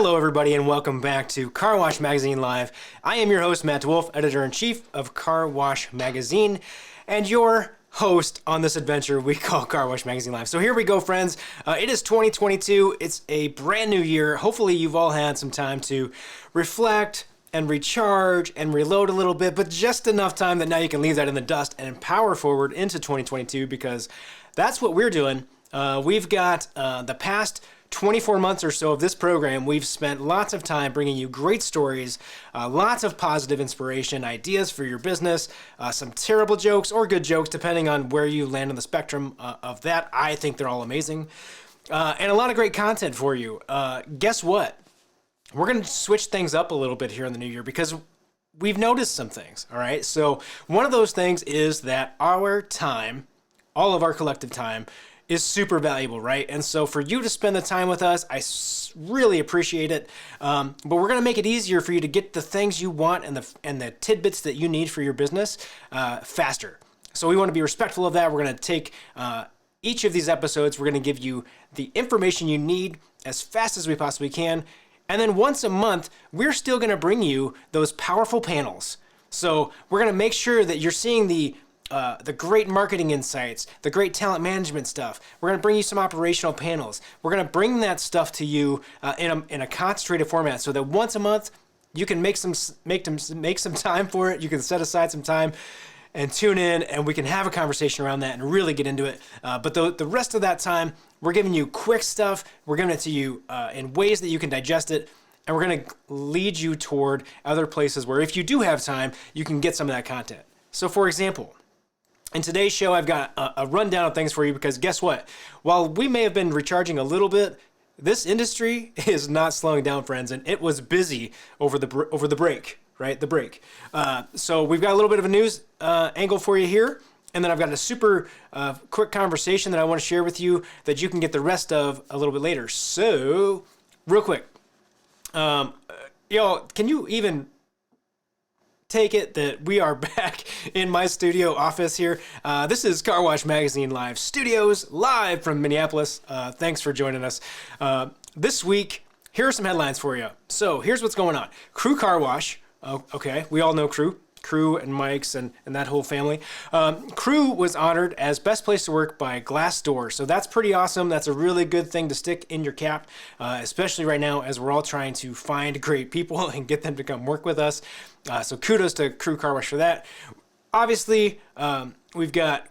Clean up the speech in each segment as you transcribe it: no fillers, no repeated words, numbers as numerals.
Hello, everybody, and welcome back to Car Wash Magazine Live. I am your host, Matt DeWolf, Editor-in-Chief of Car Wash Magazine, and your host on this adventure we call Car Wash Magazine Live. So here we go, friends. It is 2022. It's a brand new year. Hopefully, you've all had some time to reflect and recharge and reload a little bit, but just enough time that now you can leave that in the dust and power forward into 2022, because that's what we're doing. We've got the past 24 months or so of this program. We've spent lots of time bringing you great stories, lots of positive inspiration, ideas for your business, some terrible jokes or good jokes, depending on where you land on the spectrum of that. I think they're all amazing. And a lot of great content for you. Guess what? We're going to switch things up a little bit here in the new year because we've noticed some things, all right? So one of those things is that our time, all of our collective time, is super valuable, right? And so for you to spend the time with us, I really appreciate it. But we're going to make it easier for you to get the things you want and the tidbits that you need for your business faster. So we want to be respectful of that. We're going to take each of these episodes. We're going to give you the information you need as fast as we possibly can. And then once a month, we're still going to bring you those powerful panels. So we're going to make sure that you're seeing the great marketing insights, the great talent management stuff. We're going to bring you some operational panels. We're going to bring that stuff to you in a concentrated format so that once a month you can make some time for it. You can set aside some time and tune in, and we can have a conversation around that and really get into it. But the rest of that time, we're giving you quick stuff. We're giving it to you in ways that you can digest it. And we're going to lead you toward other places where if you do have time, you can get some of that content. So for example, in today's show, I've got a rundown of things for you because guess what? While we may have been recharging a little bit, this industry is not slowing down, friends, and it was busy over the break, right? The break. So we've got a little bit of a news angle for you here, and then I've got a super quick conversation that I want to share with you that you can get the rest of a little bit later. So, real quick, y'all, can you even take it that we are back in my studio office here? This is Car Wash Magazine Live Studios, live from Minneapolis. Thanks for joining us. This week, here are some headlines for you. So here's what's going on. Crew Car Wash. Okay, we all know Crew and Mike's and that whole family. Crew was honored as Best Place to Work by Glassdoor. So that's pretty awesome. That's a really good thing to stick in your cap, especially right now as we're all trying to find great people and get them to come work with us. So kudos to Crew Car Wash for that. Obviously, we've got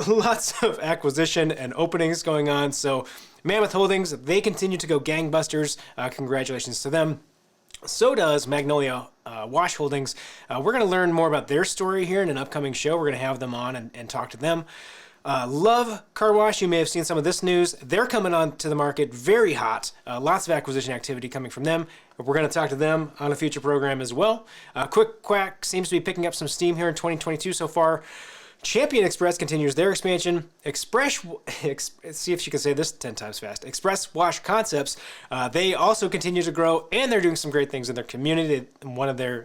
lots of acquisition and openings going on. So Mammoth Holdings, they continue to go gangbusters. Congratulations to them. So does Magnolia Wash Holdings. We're going to learn more about their story here in an upcoming show. We're going to have them on and talk to them. Love Car Wash, you may have seen some of this news. They're coming on to the market very hot. Lots of acquisition activity coming from them. We're going to talk to them on a future program as well. Quick Quack seems to be picking up some steam here in 2022 so far. Champion Express continues their expansion. See if you can say this 10 times fast. Express Wash Concepts, they also continue to grow, and they're doing some great things in their community. In one of their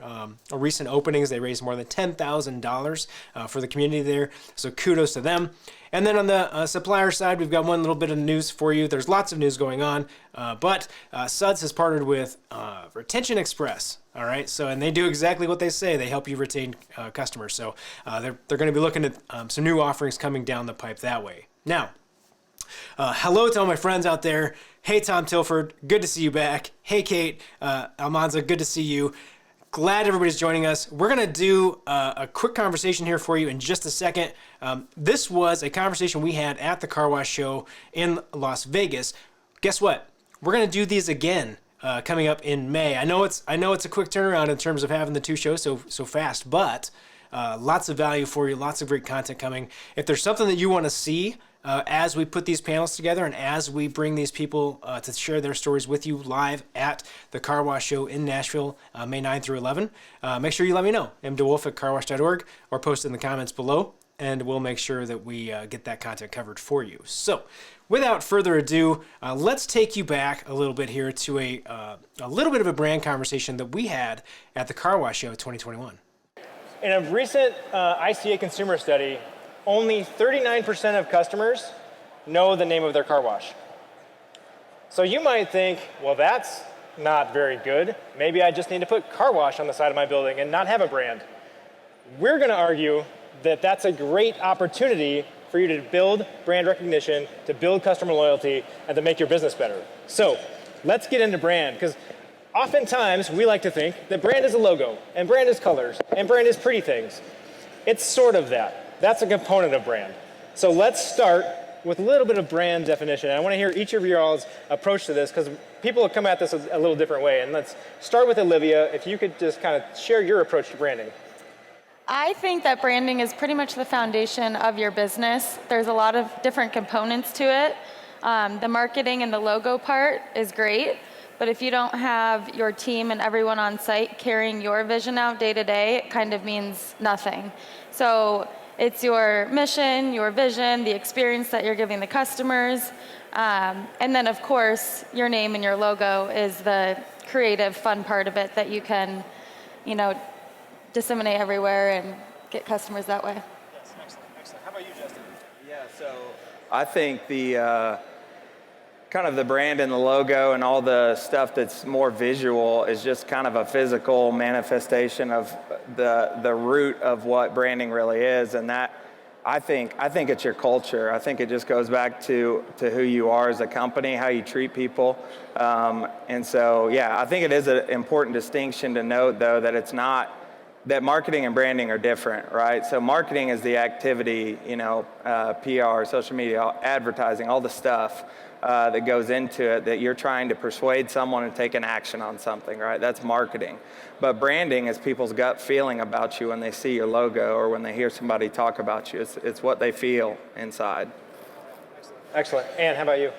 recent openings, they raised more than $10,000 for the community there, so kudos to them. And then on the supplier side, we've got one little bit of news for you. There's lots of news going on, but Suds has partnered with Retention Express. All right, so and they do exactly what they say. They help you retain customers. So they're going to be looking at some new offerings coming down the pipe that way. Now, hello to all my friends out there. Hey, Tom Tilford, good to see you back. Hey, Kate Almanza, good to see you. Glad everybody's joining us. We're going to do a quick conversation here for you in just a second. This was a conversation we had at the Car Wash Show in Las Vegas. Guess what? We're going to do these again coming up in May. I know it's a quick turnaround in terms of having the two shows so fast, but lots of value for you, lots of great content coming. If there's something that you want to see as we put these panels together and as we bring these people to share their stories with you live at the Car Wash Show in Nashville, May 9 through 11, make sure you let me know, mdewolf@carwash.org, or post in the comments below, and we'll make sure that we get that content covered for you. So, without further ado, let's take you back a little bit here to a little bit of a brand conversation that we had at the Car Wash Show 2021. In a recent ICA consumer study, only 39% of customers know the name of their car wash. So you might think, well, that's not very good. Maybe I just need to put car wash on the side of my building and not have a brand. We're going to argue that that's a great opportunity for you to build brand recognition, to build customer loyalty, and to make your business better. So let's get into brand, because oftentimes we like to think that brand is a logo, and brand is colors, and brand is pretty things. It's sort of that. That's a component of brand. So let's start with a little bit of brand definition. I want to hear each of y'all's approach to this, because people have come at this a little different way. And let's start with Alivia. If you could just kind of share your approach to branding. I think that branding is pretty much the foundation of your business. There's a lot of different components to it. The marketing and the logo part is great, but if you don't have your team and everyone on site carrying your vision out day to day, it kind of means nothing. So it's your mission, your vision, the experience that you're giving the customers, and then of course your name and your logo is the creative, fun part of it that you can, disseminate everywhere and get customers that way. Yes, excellent. How about you, Justin? Yeah, so I think the kind of the brand and the logo and all the stuff that's more visual is just kind of a physical manifestation of the root of what branding really is, and that I think it's your culture. I think it just goes back to who you are as a company, how you treat people, and so yeah, I think it is an important distinction to note though that it's not that marketing and branding are different, right? So marketing is the activity, PR, social media, advertising, all the stuff that goes into it that you're trying to persuade someone to take an action on something, right? That's marketing. But branding is people's gut feeling about you when they see your logo or when they hear somebody talk about you. It's what they feel inside. Excellent. Anne, how about you?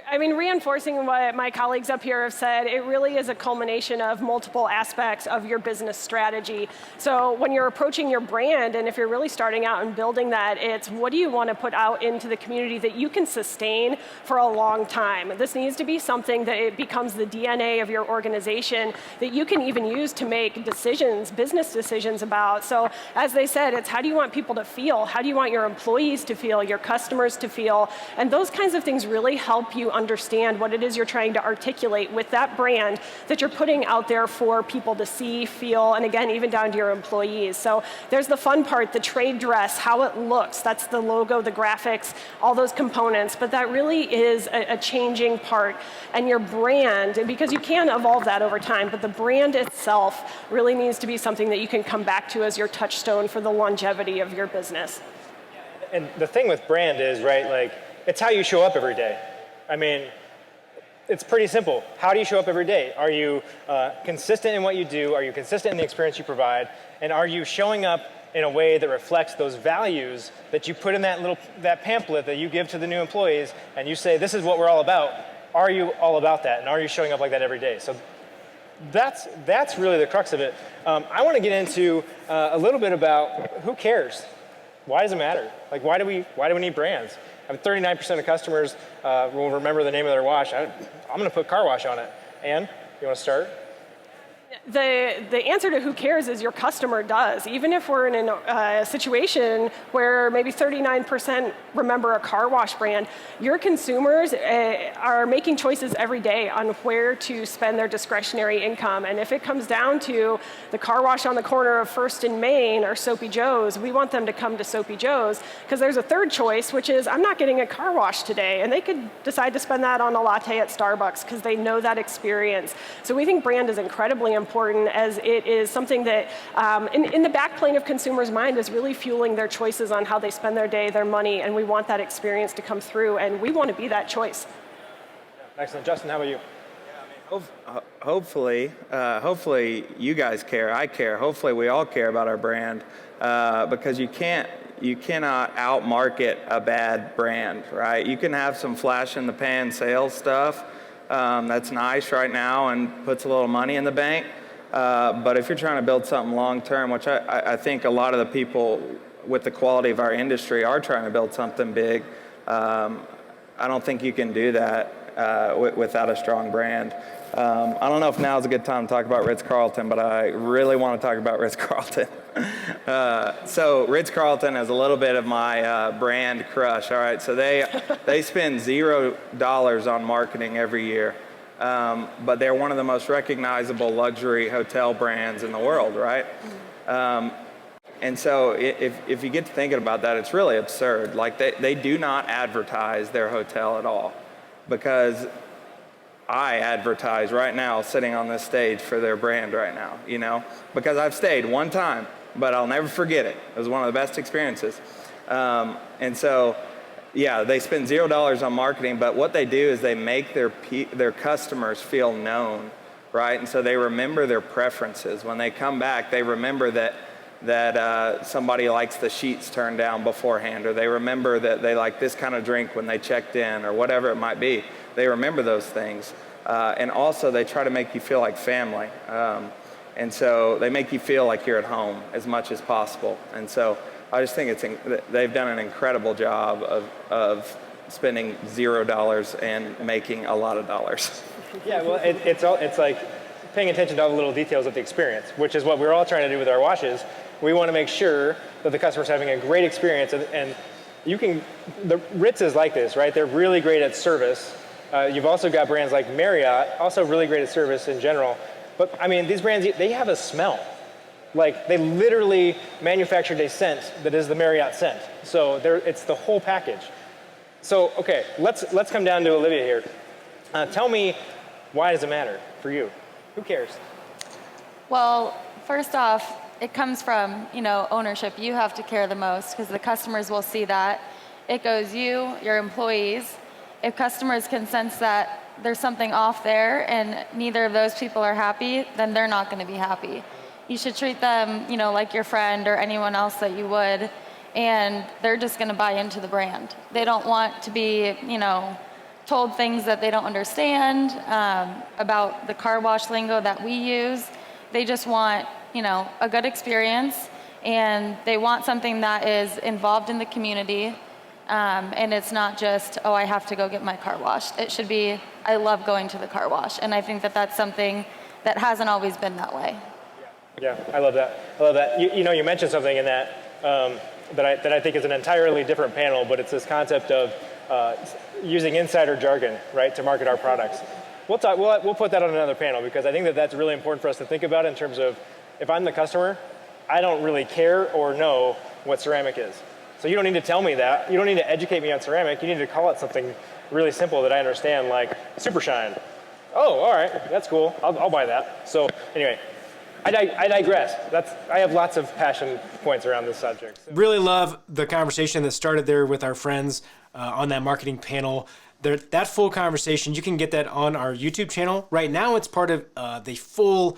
I mean, reinforcing what my colleagues up here have said, it really is a culmination of multiple aspects of your business strategy. So when you're approaching your brand, and if you're really starting out and building that, it's what do you want to put out into the community that you can sustain for a long time? This needs to be something that it becomes the DNA of your organization that you can even use to make decisions, business decisions about. So as they said, it's how do you want people to feel? How do you want your employees to feel, your customers to feel? And those kinds of things really help you understand what it is you're trying to articulate with that brand that you're putting out there for people to see, feel, and again, even down to your employees. So there's the fun part, the trade dress, how it looks. That's the logo, the graphics, all those components. But that really is a changing part. And your brand, because you can evolve that over time, but the brand itself really needs to be something that you can come back to as your touchstone for the longevity of your business. And the thing with brand is, right, like, it's how you show up every day. I mean, it's pretty simple. How do you show up every day? Are you consistent in what you do? Are you consistent in the experience you provide? And are you showing up in a way that reflects those values that you put in that pamphlet that you give to the new employees, and you say, this is what we're all about? Are you all about that? And are you showing up like that every day? So that's really the crux of it. I want to get into a little bit about who cares? Why does it matter? Like, why do we need brands? 39% of customers will remember the name of their wash. I'm going to put car wash on it. Anne, you want to start? The answer to who cares is your customer does. Even if we're in a situation where maybe 39% remember a car wash brand, your consumers are making choices every day on where to spend their discretionary income. And if it comes down to the car wash on the corner of First and Main or Soapy Joe's, we want them to come to Soapy Joe's because there's a third choice, which is I'm not getting a car wash today. And they could decide to spend that on a latte at Starbucks because they know that experience. So we think brand is incredibly important as it is something that in the backplane of consumers' mind is really fueling their choices on how they spend their day, their money, and we want that experience to come through, and we want to be that choice. Excellent. Justin, how about you? Hopefully you guys care. I care. Hopefully we all care about our brand because you cannot outmarket a bad brand, right? You can have some flash in the pan sales stuff that's nice right now and puts a little money in the bank. But if you're trying to build something long term, which I think a lot of the people with the quality of our industry are trying to build something big, I don't think you can do that without a strong brand. I don't know if now is a good time to talk about Ritz-Carlton, but I really want to talk about Ritz-Carlton. So Ritz-Carlton is a little bit of my brand crush. All right, so they spend $0 on marketing every year. but they're one of the most recognizable luxury hotel brands in the world, right? And so if you get to thinking about that, it's really absurd. Like they do not advertise their hotel at all, because I advertise right now sitting on this stage for their brand right now, you know, because I've stayed one time, but I'll never forget it. It was one of the best experiences. And so, yeah, they spend $0 on marketing, but what they do is they make their customers feel known, right? And so they remember their preferences. When they come back, they remember that somebody likes the sheets turned down beforehand, or they remember that they like this kind of drink when they checked in, or whatever it might be. They remember those things. And also they try to make you feel like family. And so they make you feel like you're at home as much as possible. And so I just think they've done an incredible job of spending $0 and making a lot of dollars. Yeah, well, it's like paying attention to all the little details of the experience, which is what we're all trying to do with our washes. We want to make sure that the customer's having a great experience, and the Ritz is like this, right? They're really great at service. You've also got brands like Marriott, also really great at service in general. But I mean, these brands, they have a smell. Like, they literally manufactured a scent that is the Marriott scent. So it's the whole package. So, okay, let's come down to Alivia here. Tell me, why does it matter for you? Who cares? Well, first off, it comes from, ownership. You have to care the most because the customers will see that. It goes you, your employees. If customers can sense that there's something off there and neither of those people are happy, then they're not going to be happy. You should treat them, like your friend or anyone else that you would, and they're just going to buy into the brand. They don't want to be, told things that they don't understand about the car wash lingo that we use. They just want, a good experience, and they want something that is involved in the community, and it's not just, oh, I have to go get my car washed. It should be, I love going to the car wash, and I think that that's something that hasn't always been that way. Yeah, I love that. You mentioned something in that that I think is an entirely different panel, but it's this concept of using insider jargon, right, to market our products. We'll put that on another panel, because I think that that's really important for us to think about in terms of, if I'm the customer, I don't really care or know what ceramic is. So you don't need to tell me that. You don't need to educate me on ceramic. You need to call it something really simple that I understand, like Super Shine. Oh, all right, that's cool. I'll buy that. So anyway, I digress. I have lots of passion points around this subject. So. Really love the conversation that started there with our friends on that marketing panel. That full conversation, you can get that on our YouTube channel. Right now, it's part of the full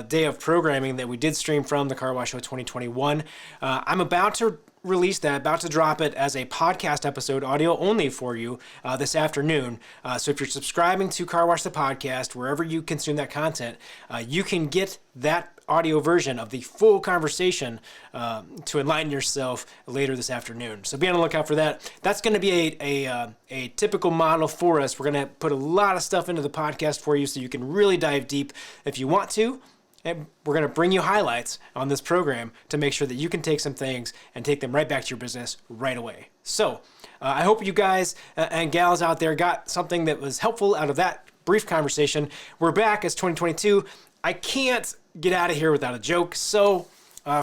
day of programming that we did stream from the Car Wash Show 2021. I'm about to release that, about to drop it as a podcast episode, audio only for you this afternoon. So if you're subscribing to Car Wash the Podcast, wherever you consume that content, you can get that audio version of the full conversation to enlighten yourself later this afternoon. So be on the lookout for that. That's going to be a typical model for us. We're going to put a lot of stuff into the podcast for you so you can really dive deep if you want to. And we're going to bring you highlights on this program to make sure that you can take some things and take them right back to your business right away. So I hope you guys and gals out there got something that was helpful out of that brief conversation. We're back as 2022. I can't get out of here without a joke. So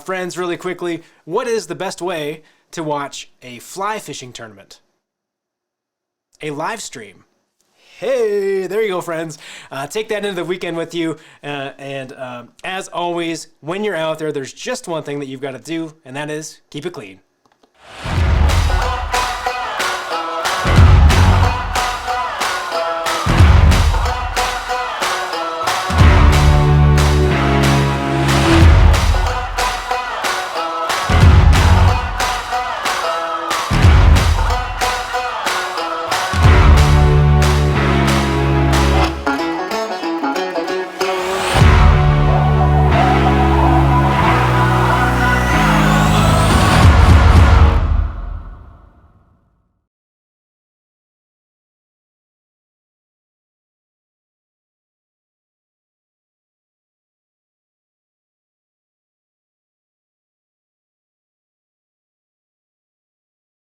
friends, really quickly, what is the best way to watch a fly fishing tournament? A live stream. Hey, there you go, friends. Take that into the weekend with you. And as always, when you're out there, there's just one thing that you've got to do, and that is keep it clean.